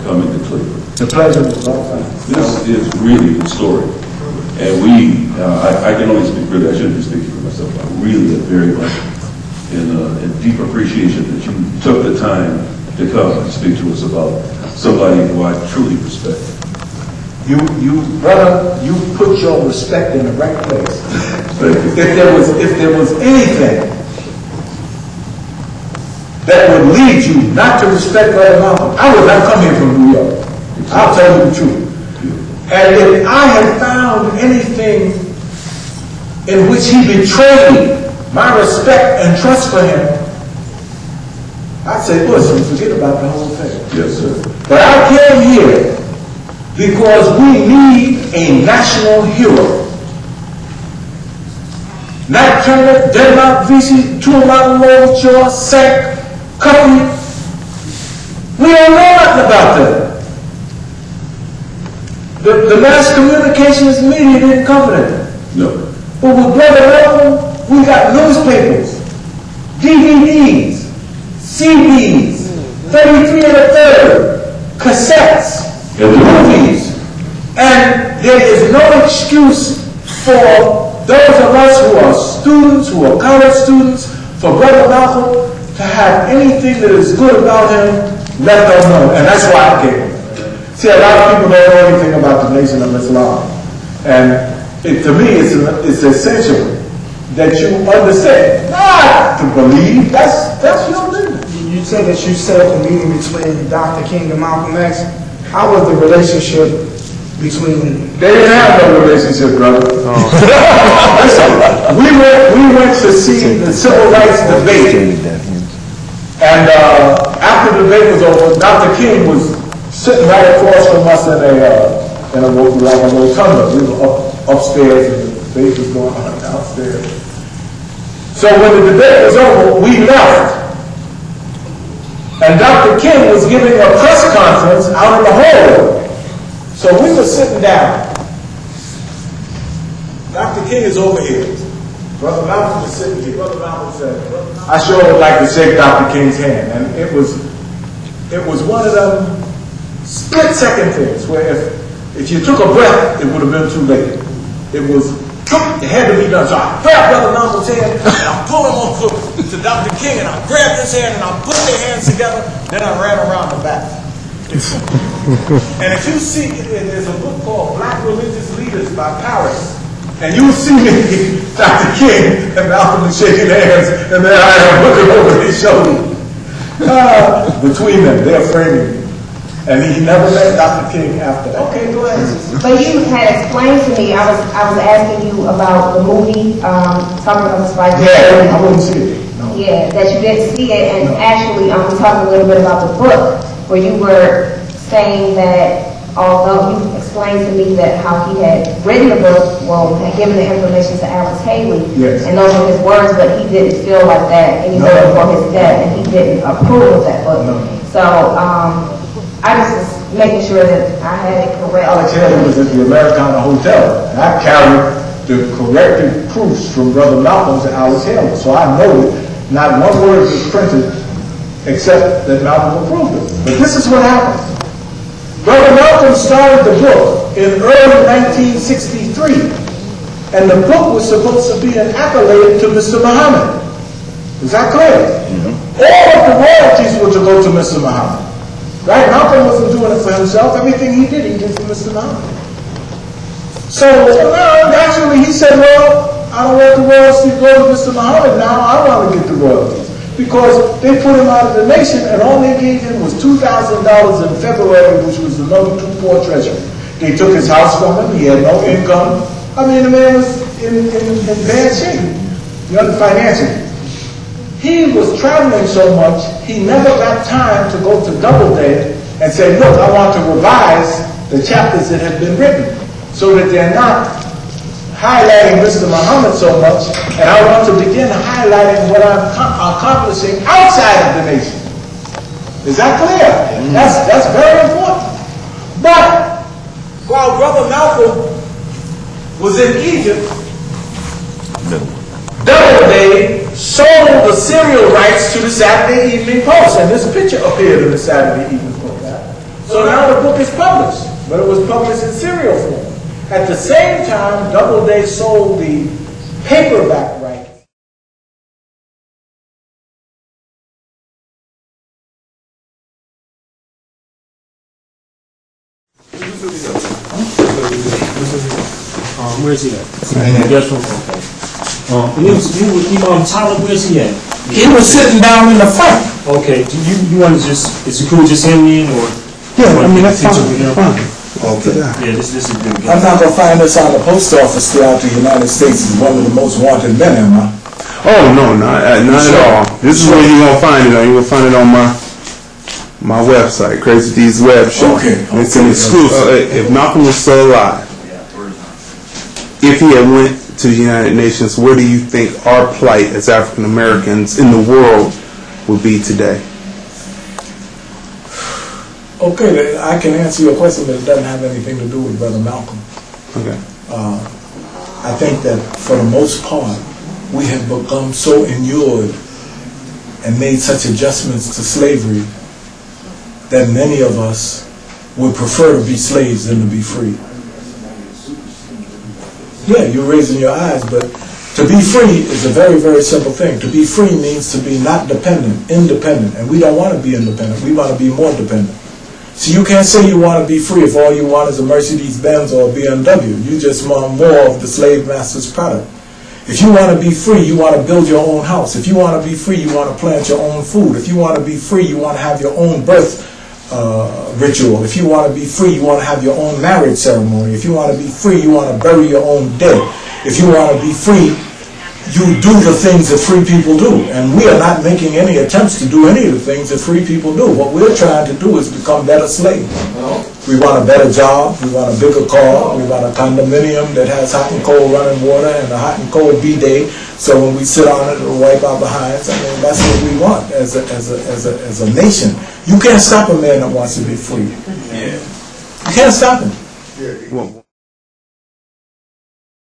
coming to Cleveland. The pleasure was all mine. This is really the story. And we, I can only speak really, I shouldn't be speaking for myself. I really am very much in deep appreciation that you took the time to come and speak to us about somebody who I truly respect. Brother, you put your respect in the right place. Thank you. If there was anything that would lead you not to respect Brother Malcolm, I would not come here from New York. I'll tell you the truth. And if I had found anything in which he betrayed my respect and trust for him, I'd say, listen, forget about the whole thing. Yes, sir. But I came here because we need a national hero. Nat Turner, Denmark, VC, Tuamalo, Shaw, Sack, Cuffy. We don't know nothing about them. The mass communications media didn't cover them. No. But with Brother Malcolm, we got newspapers, DVDs, CDs, 33 1/3, cassettes, movies, and there is no excuse for those of us who are students, who are college students, for Brother Malcolm to have anything that is good about him left unknown, and that's why I came. See, a lot of people don't know anything about the Nation of Islam, and to me, it's essential that you understand, not to believe. That's your business. You said that you set up a meeting between Dr. King and Malcolm X. How was the relationship between? They didn't have no relationship, brother. Listen, we went to see the civil rights debate, and after the debate was over, Dr. King was sitting right across from us in a rotunda. We were upstairs, and the debate was going on downstairs. So when the debate was over, we left. And Dr. King was giving a press conference out in the hallway. So we were sitting down. Dr. King is over here. Brother Malcolm is sitting here. Brother Malcolm said, I sure would like to shake Dr. King's hand. And it was one of them split-second things where if you took a breath, it would have been too late. It had to be done. So I grabbed Brother Malcolm's hand, and I pulled him over to Dr. King, and I grabbed his hand, and I put their hands together, then I ran around the back. And if you see, there's a book called Black Religious Leaders by Paris, and you see me, Dr. King, and Malcolm shaking hands, and then I am looking over his shoulder. Between them, they're framing me. And he never met Dr. King after that. Okay, go ahead. But you had explained to me, I was asking you about the movie, talking about the Spike. Yeah, I wouldn't see it. No. Yeah, that you didn't see it, and actually, we're talking a little bit about the book, where you were saying that although you explained to me that how he had written the book, well, had given the information to Alex Haley, yes, and those were his words, but he didn't feel like that anymore before his death, and he didn't approve of that book. No. So, I just was making sure that I had it correct. Alex Haley was at the Americana Hotel, and I carried the corrected proofs from Brother Malcolm to Alex Haley. So I know that not one word was printed except that Malcolm approved it. But this is what happened. Brother Malcolm started the book in early 1963, and the book was supposed to be an accolade to Mr. Muhammad. Is that clear? Mm-hmm. All of the royalties were to go to Mr. Muhammad. Right? Malcolm wasn't doing it for himself. Everything he did for Mr. Muhammad. So naturally he said, well, I don't want the royalties to go to Mr. Muhammad now. I want to get the royalties. Because they put him out of the nation, and all they gave him was $2,000 in February, which was another too poor treasury. They took his house from him. He had no income. I mean, the man was in bad shape, financially. He was traveling so much, he never got time to go to Doubleday and say, look, I want to revise the chapters that have been written so that they're not highlighting Mr. Muhammad so much, and I want to begin highlighting what I'm accomplishing outside of the nation. Is that clear? Mm-hmm. That's very important. But while Brother Malcolm was in Egypt, Doubleday sold the serial rights to the Saturday Evening Post, and this picture appeared in the Saturday Evening Post. So now the book is published, but it was published in serial form. At the same time, Doubleday sold the paperback rights. Where's he at? Yes, okay. Imam Talib, where's he at? He was sitting down in the front. Okay, do you want to just, is it cool just him in, or? Yeah, I mean, that's fine. Okay, yeah, this is good. I'm not going to find this on the post office throughout the United States as one of the most wanted men, am I? Oh, no, not at all. This is where you're going to find it. You're going to find it on my website, Crazy Dee's Webshow. Okay. It's an exclusive. If Malcolm was still alive, if he had went to the United Nations, where do you think our plight as African Americans in the world would be today? Okay, I can answer your question, but it doesn't have anything to do with Brother Malcolm. Okay. I think that for the most part, we have become so inured and made such adjustments to slavery that many of us would prefer to be slaves than to be free. Yeah, you're raising your eyes, but to be free is a very, very simple thing. To be free means to be not dependent, independent. And we don't want to be independent. We want to be more dependent. So you can't say you want to be free if all you want is a Mercedes-Benz or a BMW. You just want more of the slave master's product. If you want to be free, you want to build your own house. If you want to be free, you want to plant your own food. If you want to be free, you want to have your own birth ritual. If you want to be free, you want to have your own marriage ceremony. If you want to be free, you want to bury your own dead. If you want to be free, you do the things that free people do. And we are not making any attempts to do any of the things that free people do. What we're trying to do is become better slaves. We want a better job, we want a bigger car, we want a condominium that has hot and cold running water and a hot and cold bidet, so when we sit on it, it'll wipe our behinds. I mean, that's what we want as a nation. You can't stop a man that wants to be free. You can't stop him. Well,